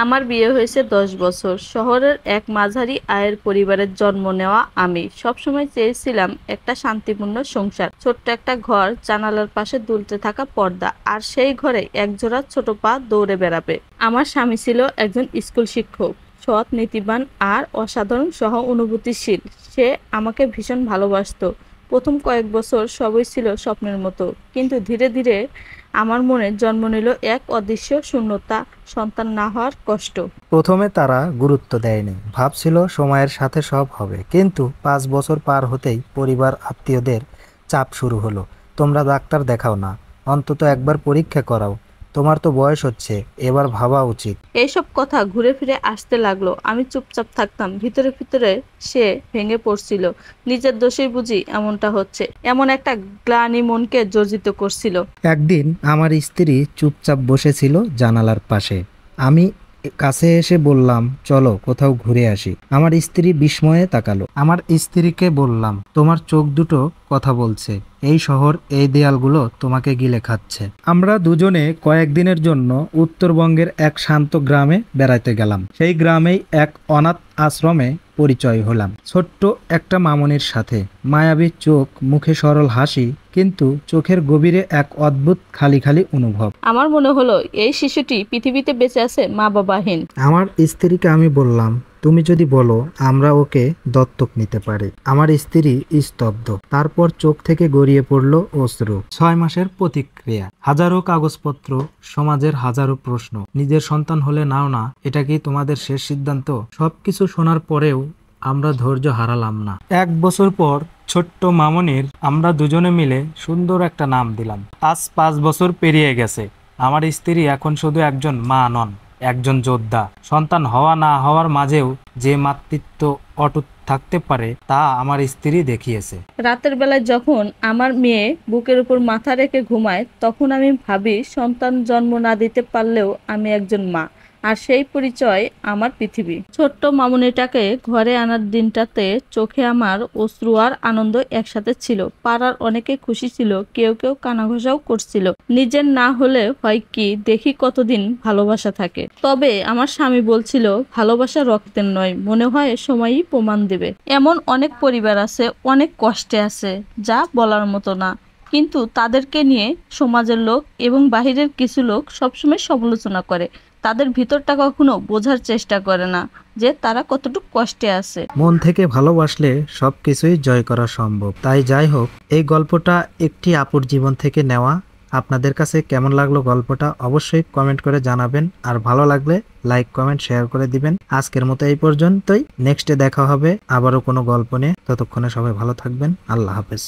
আমার বিয়ে হয়েছে 10 বছর। শহরের এক মাঝারি আয়ের পরিবারের জন্ম নেওয়া আমি সবসময় চেয়েছিলাম একটা শান্তিপূর্ণ সংসার, ছোট্ট একটা ঘর, জানালার পাশে দুলতে থাকা পর্দা, আর সেই ঘরে একজোড়া ছোট পা দৌড়ে বেড়াবে। আমার স্বামী ছিল একজন স্কুল শিক্ষক, সৎ, নীতিবান আর অসাধারণ সহ অনুভূতিশীল। সে আমাকে ভীষণ ভালোবাসতো। প্রথম কয়েক বছর সবই ছিল স্বপ্নের মতো, কিন্তু ধীরে ধীরে আমার মনে জন্ম নিল এক অদৃশ্য শূন্যতা, সন্তান না হওয়ার কষ্ট। প্রথমে তারা গুরুত্ব দেয়নি, ভাবছিল সময়ের সাথে সব হবে। কিন্তু 5 বছর পার হতেই পরিবার আত্মীয়দের চাপ শুরু হলো। তোমরা ডাক্তার দেখাও না, অন্তত একবার পরীক্ষা করাও, তোমার তো বয়স হচ্ছে, এবার ভাবা উচিত। এইসব কথা ঘুরে ফিরে আসতে লাগলো। আমি চুপচাপ থাকতাম, ভিতরে ভিতরে সে ভেঙে পড়ছিল। নিজের দোষেই বুঝি এমনটা হচ্ছে, এমন একটা গ্লানি মনকে জর্জিত করছিল। একদিন আমার স্ত্রী চুপচাপ বসেছিল জানালার পাশে। আমি কাছে এসে বললাম, চলো কোথাও ঘুরে আসি। আমার স্ত্রী বিস্ময়ে তাকালো। আমার স্ত্রীকে বললাম, তোমার চোখ দুটো কথা বলছে, এই শহর, এই দেয়ালগুলো তোমাকে গিলে খাচ্ছে। আমরা দুজনে কয়েকদিনের জন্য উত্তরবঙ্গের এক শান্ত গ্রামে বেড়াতে গেলাম। সেই গ্রামেই এক অনাথ আশ্রমে পরিচয় হলাম ছোট্ট একটা মামনির সাথে। মায়াবী চোখ, মুখে সরল হাসি, কিন্তু চোখের গভীরে এক অদ্ভুত খালি খালি অনুভব। আমার মনে হলো এই শিশুটি পৃথিবীতে বেঁচে আছে মা বাবাহীন। আমার স্ত্রীকে আমি বললাম, তুমি যদি বলো আমরা ওকে দত্তক নিতে পারি। আমার স্ত্রী স্তব্ধ, তারপর চোখ থেকে গড়িয়ে পড়ল অশ্রু। 6 মাসের প্রতিক্রিয়া, হাজারো কাগজপত্র, সমাজের হাজারো প্রশ্ন। নিজের সন্তান হলে নাও না, এটা কি তোমাদের শেষ সিদ্ধান্ত? সবকিছু শোনার পরেও আমরা ধৈর্য হারালাম না। 1 বছর পর ছোট্ট মামনির আমরা দুজনে মিলে সুন্দর একটা নাম দিলাম। আজ 5 বছর পেরিয়ে গেছে। আমার স্ত্রী এখন শুধু একজন মা নন, একজন যোদ্ধা। সন্তান হওয়া না হওয়ার মাঝেও যে মাতৃত্ব অটুট থাকতে পারে, তা আমার স্ত্রী দেখিয়েছে। রাতের বেলায় যখন আমার মেয়ে বুকের উপর মাথা রেখে ঘুমায়, তখন আমি ভাবি সন্তান জন্ম না দিতে পারলেও আমি একজন মা, আর সেই পরিচয় আমার পৃথিবী। ছোট্ট মামুনিটাকে ঘরে আনার দিনটাতে চোখে আমার অশ্রু আর আনন্দ একসাথে ছিল। পাড়ার অনেকে খুশি ছিল, কেউ কেউ কানাঘষাও করছিল। নিজের না হলে হয় কি, দেখি কতদিন ভালোবাসা থাকে। তবে আমার স্বামী বলছিল, ভালোবাসা রক্তের নয়, মনে হয় সময়ই প্রমাণ দেবে। এমন অনেক পরিবার আছে, অনেক কষ্টে আছে, যা বলার মতো না, কিন্তু তাদেরকে নিয়ে সমাজের লোক এবং বাহিরের কিছু লোক সবসময় সমালোচনা করে। তাদের ভিতরটা কখনো বোঝার চেষ্টা করে না যে তারা কতটুকু কষ্টে আছে। মন থেকে ভালোবাসলে সবকিছুই জয় করা সম্ভব। তাই যাই হোক, এই গল্পটা একটি আপুর জীবন থেকে নেওয়া। আপনাদের কাছে কেমন লাগলো গল্পটা অবশ্যই কমেন্ট করে জানাবেন, আর ভালো লাগলে লাইক, কমেন্ট, শেয়ার করে দিবেন। আজকের মতো এই পর্যন্তই। নেক্সটে দেখা হবে আবারও কোনো গল্প নিয়ে। ততক্ষণে সবাই ভালো থাকবেন। আল্লাহ হাফেজ।